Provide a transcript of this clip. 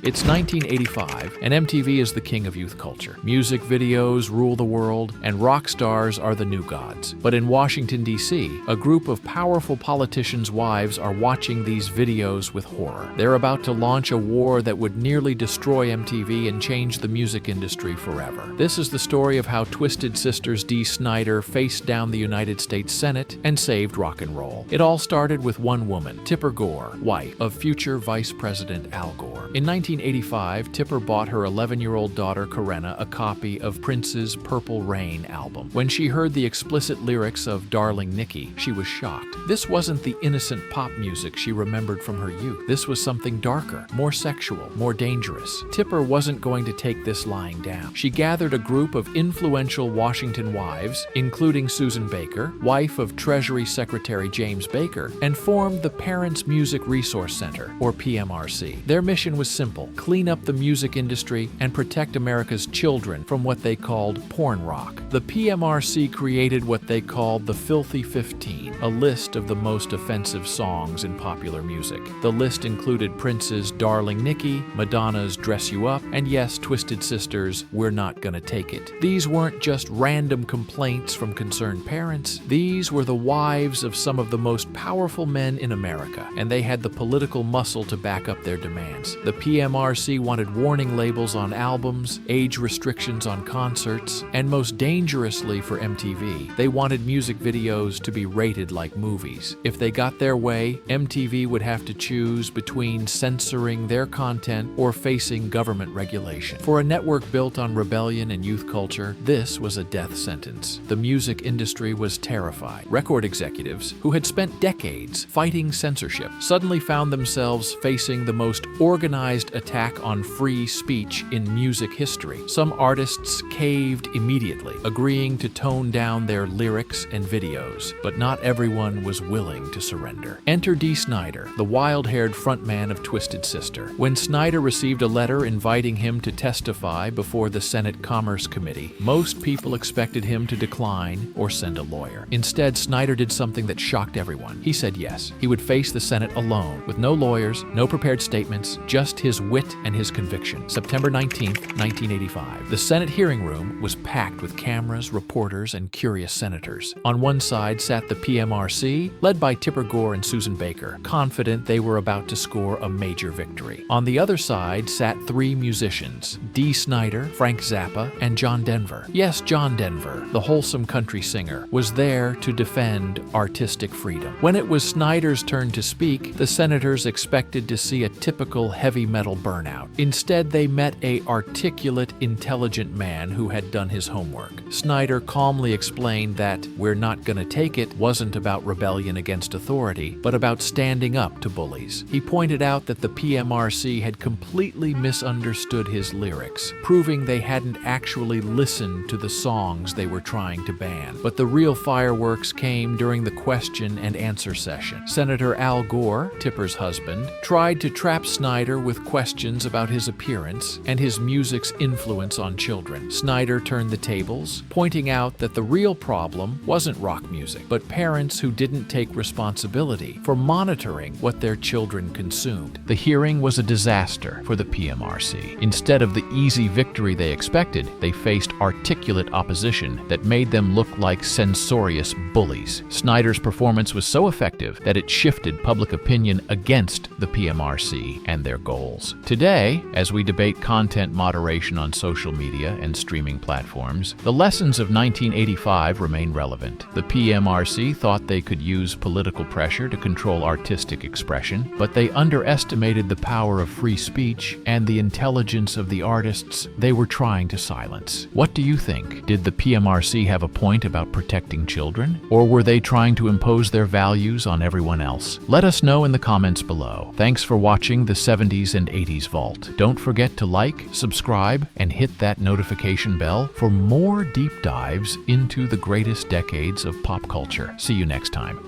It's 1985, and MTV is the king of youth culture. Music videos rule the world, and rock stars are the new gods. But in Washington, D.C., a group of powerful politicians' wives are watching these videos with horror. They're about to launch a war that would nearly destroy MTV and change the music industry forever. This is the story of how Twisted Sister's Dee Snider faced down the United States Senate and saved rock and roll. It all started with one woman, Tipper Gore, wife of future Vice President Al Gore. In 1985, Tipper bought her 11-year-old daughter, Karenna, a copy of Prince's Purple Rain album. When she heard the explicit lyrics of Darling Nikki, she was shocked. This wasn't the innocent pop music she remembered from her youth. This was something darker, more sexual, more dangerous. Tipper wasn't going to take this lying down. She gathered a group of influential Washington wives, including Susan Baker, wife of Treasury Secretary James Baker, and formed the Parents Music Resource Center, or PMRC. Their mission was simple: clean up the music industry and protect America's children from what they called porn rock. The PMRC created what they called the Filthy 15, a list of the most offensive songs in popular music. The list included Prince's Darling Nikki, Madonna's Dress You Up, and yes, Twisted Sister's We're Not Gonna Take It. These weren't just random complaints from concerned parents. These were the wives of some of the most powerful men in America, and they had the political muscle to back up their demands. The PMRC wanted warning labels on albums, age restrictions on concerts, and most dangerously for MTV, they wanted music videos to be rated like movies. If they got their way, MTV would have to choose between censoring their content or facing government regulation. For a network built on rebellion and youth culture, this was a death sentence. The music industry was terrified. Record executives, who had spent decades fighting censorship, suddenly found themselves facing the most organized attack on free speech in music history. Some artists caved immediately, agreeing to tone down their lyrics and videos, but not everyone was willing to surrender. Enter Dee Snider, the wild-haired frontman of Twisted Sister. When Snider received a letter inviting him to testify before the Senate Commerce Committee, most people expected him to decline or send a lawyer. Instead, Snider did something that shocked everyone. He said yes. He would face the Senate alone, with no lawyers, no prepared statements, just his wit and his conviction. September 19, 1985. The Senate hearing room was packed with cameras, reporters, and curious senators. On one side sat the PMRC, led by Tipper Gore and Susan Baker, confident they were about to score a major victory. On the other side sat three musicians: Dee Snider, Frank Zappa, and John Denver. Yes, John Denver, the wholesome country singer, was there to defend artistic freedom. When it was Snider's turn to speak, the senators expected to see a typical heavy metal burnout. Instead, they met an articulate, intelligent man who had done his homework. Snider calmly explained that "We're Not Gonna Take It" wasn't about rebellion against authority, but about standing up to bullies. He pointed out that the PMRC had completely misunderstood his lyrics, proving they hadn't actually listened to the songs they were trying to ban. But the real fireworks came during the question and answer session. Senator Al Gore, Tipper's husband, tried to trap Snider with questions about his appearance and his music's influence on children. Snider turned the tables, pointing out that the real problem wasn't rock music, but parents who didn't take responsibility for monitoring what their children consumed. The hearing was a disaster for the PMRC. Instead of the easy victory they expected, they faced articulate opposition that made them look like censorious bullies. Snider's performance was so effective that it shifted public opinion against the PMRC and their goals. Today, as we debate content moderation on social media and streaming platforms, the lessons of 1985 remain relevant. The PMRC thought they could use political pressure to control artistic expression, but they underestimated the power of free speech and the intelligence of the artists they were trying to silence. What do you think? Did the PMRC have a point about protecting children? Or were they trying to impose their values on everyone else? Let us know in the comments below. Thanks for watching the 70s and 80s Vault. Don't forget to like, subscribe, and hit that notification bell for more deep dives into the greatest decades of pop culture. See you next time.